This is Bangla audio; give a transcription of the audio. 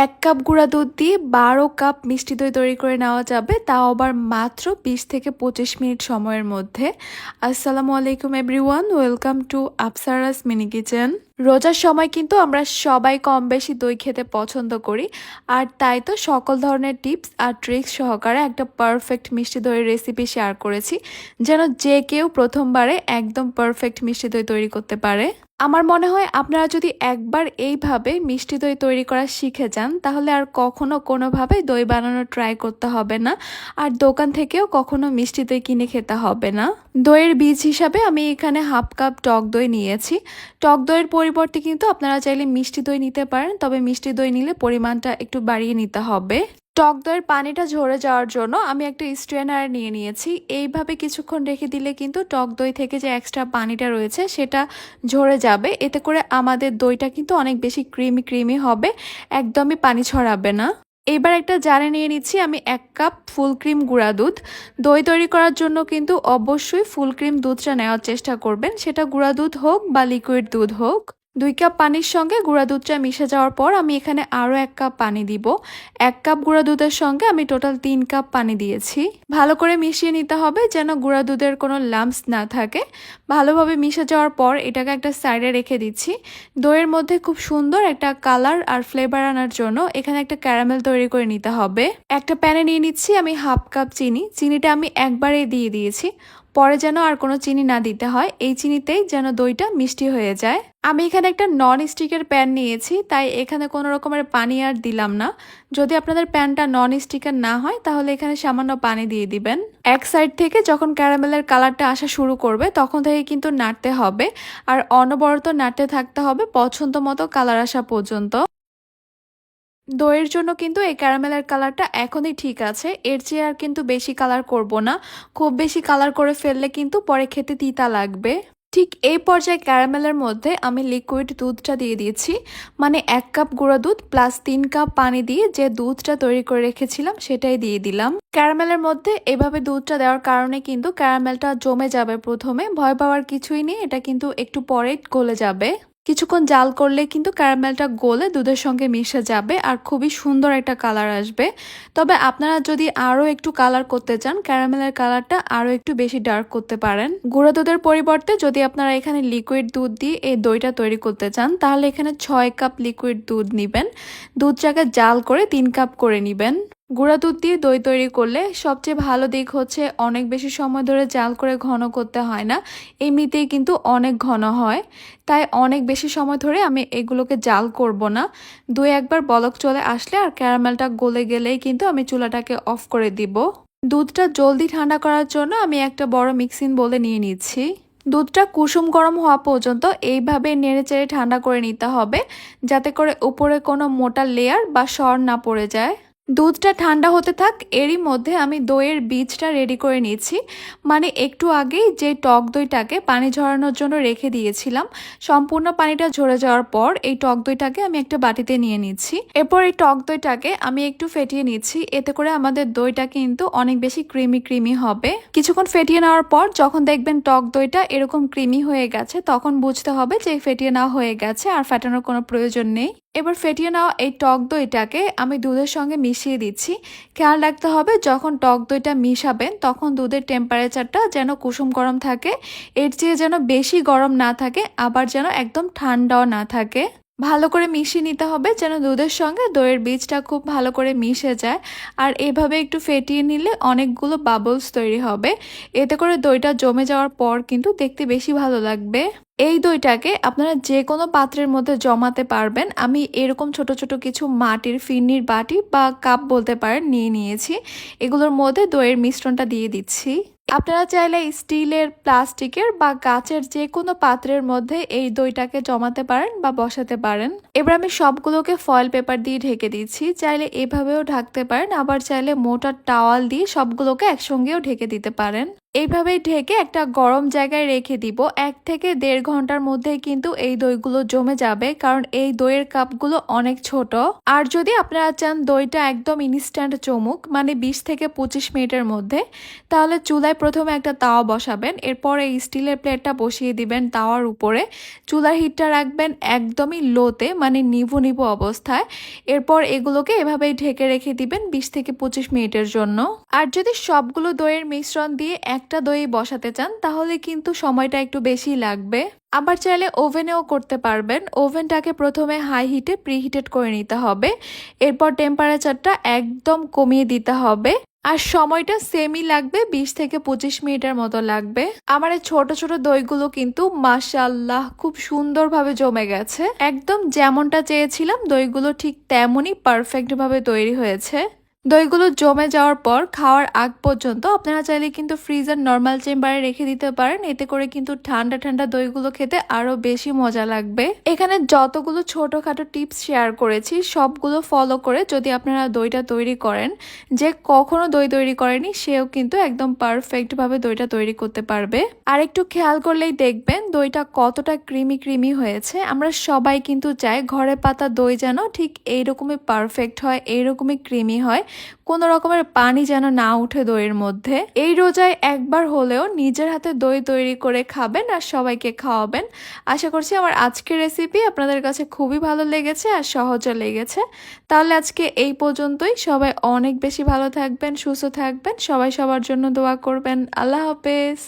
১ কাপ গুঁড়া দুধ দিয়ে ১২ কাপ মিষ্টি দই তৈরি করে নেওয়া যাবে, তাও আবার মাত্র ২০ থেকে ২৫ মিনিট সময়ের মধ্যে। আসসালামু আলাইকুম everyone, welcome to Afsara's mini kitchen. রোজার সময় কিন্তু আমরা সবাই কম বেশি দই খেতে পছন্দ করি, আর তাই তো সকল ধরনের টিপস আর ট্রিক্স সহকারে একটা পারফেক্ট মিষ্টি দইয়ের রেসিপি শেয়ার করেছি, যেন যে কেউ প্রথমবারে একদম পারফেক্ট মিষ্টি দই তৈরি করতে পারে। আমার মনে হয় আপনারা যদি একবার এইভাবে মিষ্টি দই তৈরি করা শিখে যান, তাহলে আর কখনো কোনোভাবে দই বানানোর ট্রাই করতে হবে না, আর দোকান থেকেও কখনো মিষ্টি দই কিনে খেতে হবে না। দইয়ের বীজ হিসাবে আমি এখানে হাফ কাপ টক দই নিয়েছি। টক দইয়ের পরিবর্তে কিন্তু আপনারা চাইলে মিষ্টি দই নিতে পারেন, তবে মিষ্টি দই নিলে পরিমাণটা একটু বাড়িয়ে নিতে হবে। টক দইয়ের পানিটা ঝরে যাওয়ার জন্য আমি একটা স্ট্রেনার নিয়ে নিয়েছি। এইভাবে কিছুক্ষণ রেখে দিলে কিন্তু টক দই থেকে যে এক্সট্রা পানিটা রয়েছে সেটা ঝরে যাবে। এতে করে আমাদের দইটা কিন্তু অনেক বেশি ক্রিমি হবে, একদমই পানি ছড়াবে না। এবার একটা জারে নিয়ে নিচ্ছি আমি ১ কাপ ফুল ক্রিম গুঁড়া দুধ। দই তৈরি করার জন্য কিন্তু অবশ্যই ফুল ক্রিম দুধটা নেওয়ার চেষ্টা করবেন, সেটা গুঁড়া দুধ হোক বা লিকুইড দুধ হোক। ২ কাপ পানির সঙ্গে গুঁড়া দুধটা মিশে যাওয়ার পর আমি এখানে আরও ১ কাপ পানি দিব। ১ কাপ গুঁড়া দুধের সঙ্গে আমি টোটাল ৩ কাপ পানি দিয়েছি। ভালো করে মিশিয়ে নিতে হবে যেন গুঁড়া দুধের কোনো লাম্পস না থাকে। ভালোভাবে মিশে যাওয়ার পর এটাকে একটা সাইডে রেখে দিচ্ছি। দইয়ের মধ্যে খুব সুন্দর একটা কালার আর ফ্লেভার আনার জন্য এখানে একটা ক্যারামেল তৈরি করে নিতে হবে। একটা প্যানে নিয়ে নিচ্ছি আমি হাফ কাপ চিনি। চিনিটা আমি একবারেই দিয়ে দিয়েছি, পরে যেন আর কোনো চিনি না দিতে হয়, এই চিনিতেই যেন দইটা মিষ্টি হয়ে যায়। আমি এখানে একটা নন স্টিকের প্যান নিয়েছি, তাই এখানে কোনো রকমের পানি আর দিলাম না। যদি আপনাদের প্যানটা নন স্টিকের না হয় তাহলে এখানে সামান্য পানি দিয়ে দিবেন। এক সাইড থেকে যখন ক্যারামেলের কালারটা আসা শুরু করবে তখন থেকে কিন্তু নাড়তে হবে, আর অনবরত নাড়তে থাকতে হবে পছন্দ মতো কালার আসা পর্যন্ত। দইয়ের জন্য কিন্তু এই ক্যারামেলের কালারটা এখনই ঠিক আছে, এর চেয়ে আর কিন্তু বেশি কালার করব না। খুব বেশি কালার করে ফেললে কিন্তু পরে খেতে তিতা লাগবে। ঠিক এই পর্যায়ে ক্যারামেলের মধ্যে আমি লিকুইড দুধটা দিয়ে দিয়েছি, মানে ১ কাপ গুঁড়া দুধ প্লাস ৩ কাপ পানি দিয়ে যে দুধটা তৈরি করে রেখেছিলাম সেটাই দিয়ে দিলাম। ক্যারামেলের মধ্যে এভাবে দুধটা দেওয়ার কারণে কিন্তু ক্যারামেলটা জমে যাবে, প্রথমে ভয় পাওয়ার কিছুই নেই, এটা কিন্তু একটু পরে গলে যাবে। কিছুক্ষণ জাল করলে কিন্তু ক্যারামেলটা গলে দুধের সঙ্গে মিশে যাবে আর খুবই সুন্দর একটা কালার আসবে। তবে আপনারা যদি আরও একটু কালার করতে চান, ক্যারামেলের কালারটা আরও একটু বেশি ডার্ক করতে পারেন। গুঁড়ো দুধের পরিবর্তে যদি আপনারা এখানে লিকুইড দুধ দিয়ে এই দইটা তৈরি করতে চান, তাহলে এখানে ৬ কাপ লিকুইড দুধ নেবেন। দুধটাকে জাল করে ৩ কাপ করে নেবেন। গুঁড়া দুধ দিয়ে দই তৈরি করলে সবচেয়ে ভালো দিক হচ্ছে অনেক বেশি সময় ধরে জাল করে ঘন করতে হয় না, এমনিতেই কিন্তু অনেক ঘন হয়। তাই অনেক বেশি সময় ধরে আমি এগুলোকে জাল করব না। ২-১ বার বলক চলে আসলে আর ক্যারামেলটা গলে গেলেই কিন্তু আমি চুলাটাকে অফ করে দিব। দুধটা জলদি ঠান্ডা করার জন্য আমি একটা বড় মিক্সিং বোলে নিয়ে নিচ্ছি। দুধটা কুসুম গরম হওয়া পর্যন্ত এইভাবে নেড়েচেড়ে ঠান্ডা করে নিতে হবে, যাতে করে উপরে কোনো মোটা লেয়ার বা সর না পড়ে যায়। দুধটা ঠান্ডা হতে থাক, এরই মধ্যে আমি দইয়ের বীজটা রেডি করে নিচ্ছি। মানে একটু আগেই যে টক দইটাকে পানি ঝরানোর জন্য রেখে দিয়েছিলাম, সম্পূর্ণ পানিটা ঝরে যাওয়ার পর এই টক দইটাকে আমি একটা বাটিতে নিয়ে নিচ্ছি। এরপর এই টক দইটাকে আমি একটু ফেটিয়ে নিচ্ছি, এতে করে আমাদের দইটা কিন্তু অনেক বেশি ক্রিমি হবে। কিছুক্ষণ ফেটিয়ে নেওয়ার পর যখন দেখবেন টক দইটা এরকম ক্রিমি হয়ে গেছে, তখন বুঝতে হবে যে ফেটিয়ে নেওয়া হয়ে গেছে, আর ফেটানোর কোনো প্রয়োজন নেই। এবার ফেটিয়ে নেওয়া এই টক দইটাকে আমি দুধের সঙ্গে মিশিয়ে দিচ্ছি। খেয়াল রাখতে হবে যখন টক দইটা মিশাবেন তখন দুধের টেম্পারেচারটা যেন কুসুম গরম থাকে, এর চেয়ে যেন বেশি গরম না থাকে, আবার যেন একদম ঠান্ডাও না থাকে। ভালো করে মিশিয়ে নিতে হবে যেন দুধের সঙ্গে দইয়ের বীজটা খুব ভালো করে মিশে যায়। আর এভাবে একটু ফেটিয়ে নিলে অনেকগুলো বাবলস তৈরি হবে, এতে করে দইটা জমে যাওয়ার পর কিন্তু দেখতে বেশি ভালো লাগবে। এই দইটাকে আপনারা যে কোনো পাত্রের মধ্যে জমাতে পারবেন। আমি এরকম ছোট ছোট কিছু মাটির ফিরনির বাটি বা কাপ বলতে পারেন নিয়ে নিয়েছি, এগুলোর মধ্যে দইয়ের মিশ্রণটা দিয়ে দিচ্ছি। আপনারা চাইলে স্টিলের, প্লাস্টিকের বা কাচের যে কোনো পাত্রের মধ্যে এই দইটাকে জমাতে পারেন বা বসাতে পারেন। এবার আমি সবগুলোকে ফয়েল পেপার দিয়ে ঢেকে দিচ্ছি, চাইলে এভাবেও ঢাকতে পারেন, আবার চাইলে মোটা টাওয়াল দিয়ে সবগুলোকে একসঙ্গেও ঢেকে দিতে পারেন। এইভাবেই ঢেকে একটা গরম জায়গায় রেখে দিব। ১ থেকে ১.৫ ঘন্টার মধ্যে কিন্তু এই দইগুলো জমে যাবে, কারণ এই দইয়ের কাপগুলো অনেক ছোট। আর যদি আপনারা চান দইটা একদম ইনস্ট্যান্ট চমুক, মানে ২০ থেকে ২৫ মিনিটের মধ্যে, তাহলে চুলায় প্রথমে একটা তাওয়া বসাবেন। এরপর এই স্টিলের প্লেটটা বসিয়ে দিবেন তাওয়ার উপরে। চুলার হিটটা রাখবেন একদমই লোতে, মানে নিভু নিভু অবস্থায়। এরপর এগুলোকে এভাবেই ঢেকে রেখে দিবেন ২০ থেকে ২৫ মিনিটের জন্য। আর যদি সবগুলো দইয়ের মিশ্রণ দিয়ে একটা দই বসাতে চান তাহলে কিন্তু সময়টা একটু বেশি লাগবে। আবার চাইলে ওভেনেও করতে পারবেন। ওভেনটাকে প্রথমে হাই হিটে প্রিহিটেড করে নিতে হবে। এরপর টেম্পারেচারটা একদম কমিয়ে দিতে হবে। আর সময়টা সেমই লাগবে, ২০ থেকে ২৫ মিনিটের মতো লাগবে। আমার এই ছোট ছোট দইগুলো কিন্তু মাশাআল্লাহ খুব সুন্দরভাবে জমে গেছে। একদম যেমনটা চেয়েছিলাম দইগুলো ঠিক তেমনই পারফেক্টভাবে তৈরি হয়েছে। দইগুলো জমে যাওয়ার পর খাওয়ার আগ পর্যন্ত আপনারা চাইলে কিন্তু ফ্রিজের নর্মাল চেম্বারে রেখে দিতে পারেন। এতে করে কিন্তু ঠান্ডা ঠান্ডা দইগুলো খেতে আরো বেশি মজা লাগবে। এখানে যতগুলো ছোটখাটো টিপস শেয়ার করেছি সবগুলো ফলো করে যদি আপনারা দইটা তৈরি করেন, যে কখনো দই তৈরি করেনি সেও কিন্তু একদম পারফেক্টভাবে দইটা তৈরি করতে পারবে। আর একটু খেয়াল করলেই দেখবেন দইটা কতটা ক্রিমি ক্রিমি হয়েছে। আমরা সবাই কিন্তু চাই ঘরে পাতা দই যেন ঠিক এইরকমই পারফেক্ট হয়, এইরকমই ক্রিমি হয়, কোনো রকমের পানি যেন না উঠে দইয়ের মধ্যে। এই রোজায় একবার হলেও নিজের হাতে দই তৈরি করে খাবেন আর সবাইকে খাওয়াবেন। আশা করছি আমার আজকের রেসিপি আপনাদের কাছে খুবই ভালো লেগেছে আর সহজও লেগেছে। তাহলে আজকে এই পর্যন্তই। সবাই অনেক বেশি ভালো থাকবেন, সুস্থ থাকবেন, সবাই সবার জন্য দোয়া করবেন। আল্লাহ হাফেজ।